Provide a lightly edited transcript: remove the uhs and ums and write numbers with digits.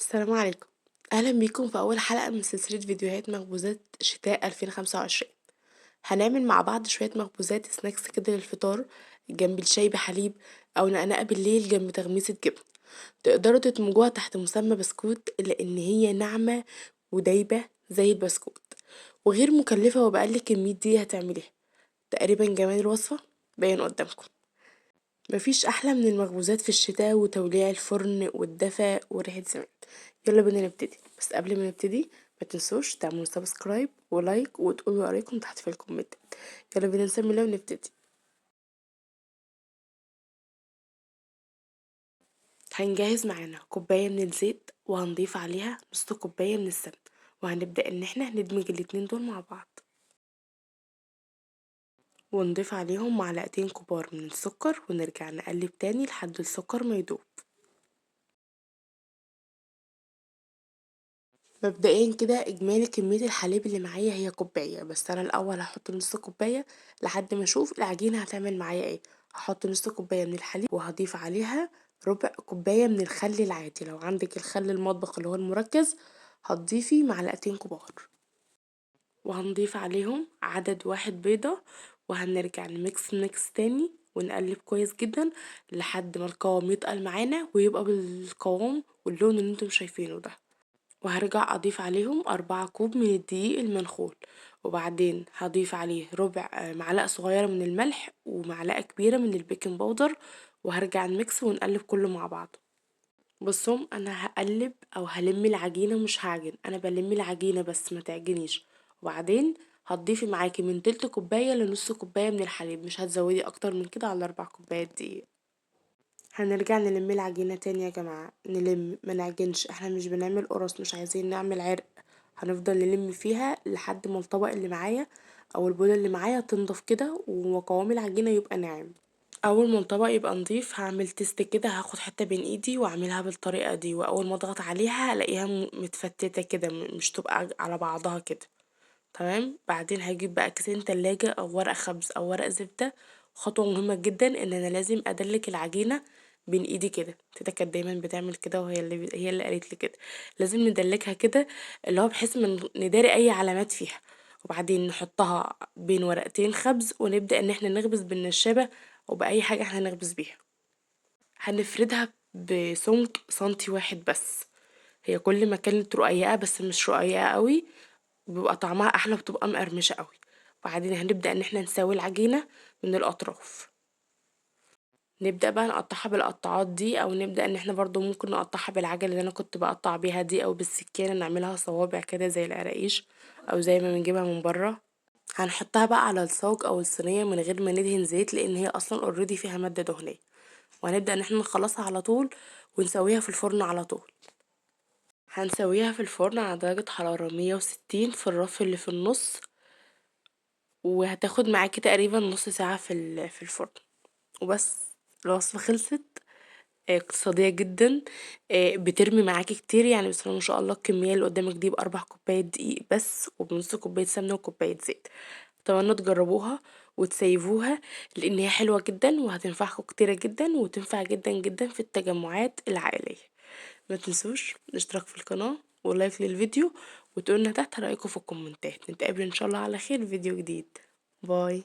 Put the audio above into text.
السلام عليكم. اهلا بيكم في اول حلقة من سلسلة فيديوهات مخبوزات شتاء 2025. هنعمل مع بعض شوية مخبوزات سناكس كده للفطار جنب الشاي بحليب او نقنقة بالليل جنب تغميسة جبن. تقدروا تدمجوها تحت مسمى بسكوت لان هي ناعمة ودايبة زي البسكوت وغير مكلفة، وبأقل كمية دي هتعمليها. تقريبا جمال الوصفة باين قدامكم. مفيش احلى من المخبوزات في الشتاء وتوليع الفرن والدفا وريحة زمان. يلا بينا نبتدي، بس قبل ما نبتدي ما تنسوش تعملوا سبسكرايب ولايك وتقولوا رايكم تحت في الكومنتات. يلا بينا نسمي الله ونبتدي. هنجهز معانا كوباية من الزيت وهنضيف عليها نص كوباية من السمن، وهنبدأ ان احنا ندمج الاتنين دول مع بعض، ونضيف عليهم معلقتين كبار من السكر ونرجع نقلب تاني لحد السكر ما يدوب. مبدئيا كده اجمالي كمية الحليب اللي معايا هي كوباية، بس انا الاول هحط نص كوباية لحد ما اشوف العجينة هتعمل معايا ايه. هحط نص كوباية من الحليب وهضيف عليها ربع كوباية من الخل العادي، لو عندك الخل المطبخ اللي هو المركز هتضيفي معلقتين كبار، وهنضيف عليهم عدد واحد بيضة، وهنرجع نميكس تاني ونقلب كويس جدا لحد ما القوام يتقل معانا ويبقى بالقوام واللون اللي انتم شايفينه ده. وهرجع اضيف عليهم 4 كوب من الدقيق المنخول، وبعدين هضيف عليه ربع معلقة صغيرة من الملح ومعلقة كبيرة من البيكنج باودر، وهرجع نميكس ونقلب كله مع بعضه. بصوا انا هقلب او هلم العجينة، مش هعجن، انا بلم العجينة بس ما تعجنيش. وبعدين هتضيفي معاكي من تلت كوباية لنص كوباية من الحليب، مش هتزودي اكتر من كده على 4 كوبايات دقيق. هنرجع نلم العجينة تاني يا جماعة، نلم ما نعجنش، احنا مش بنعمل قرص، مش عايزين نعمل عرق. هنفضل نلم فيها لحد ما الطبق اللي معايا او البولة اللي معايا تنضف كده وقوام العجينة يبقى ناعم. اول ما الطبق يبقى نضيف هعمل تيست كده، هاخد حتة بين ايدي واعملها بالطريقة دي، واول ما اضغط عليها هلاقيها متفتتة كده، مش تبقى على بعضها كده. تمام. بعدين هجيب بقى كيسين تلاجة او ورق خبز او ورق زبدة. خطوة مهمة جدا ان انا لازم ادلك العجينة بين ايدي كده. تيتا كانت دايما بتعمل كده، هي اللي قالت لي كده لازم ندلكها كده، اللي هو بحيث من نداري اي علامات فيها. وبعدين نحطها بين ورقتين خبز ونبدأ ان احنا نخبز بالنشابة او باي حاجة احنا نخبز بيها. هنفردها بسمك سنتي واحد بس. هي كل ما كانت رقيقة بس مش رقيقة قوي بيبقى طعمها احلى وبتبقى مقرمشة قوي. وبعدين هنبدأ ان احنا نسوي العجينة من الاطراف. نبدأ بقى نقطعها بالقطاعات دي، او نبدأ ان احنا برضو ممكن نقطعها بالعجل اللي انا كنت بقطع بيها دي، او بالسكينة نعملها صوابع كده زي القراقيش او زي ما بنجيبها من بره. هنحطها بقى على الصاج او الصينية من غير ما ندهن زيت، لان هي اصلا اوريدي فيها مادة دهنية. وهنبدأ ان احنا نخلصها على طول ونسويها في الفرن على طول. هنسويها في الفرن على درجة حرارة 160 في الرف اللي في النص، وهتاخد معاكي تقريبا نص ساعة في الفرن وبس. الوصفة خلصت. اقتصادية جدا. بترمي معاكي كتير، يعني بسم الله ما شاء الله الكمية اللي قدامك دي ب4 كوبايات دقيق بس وبنص كوباية سمنة وكوباية زيت. اتمنى تجربوها وتسيبوها، لان هي حلوة جدا وهتنفعكم كتيرة جدا وتنفع جدا جدا في التجمعات العائلية. ما تنسوش الاشتراك في القناة ولايك للفيديو، وتقولنا تحت رأيكم في الكومنتات. نتقابل ان شاء الله على خير في فيديو جديد. باي.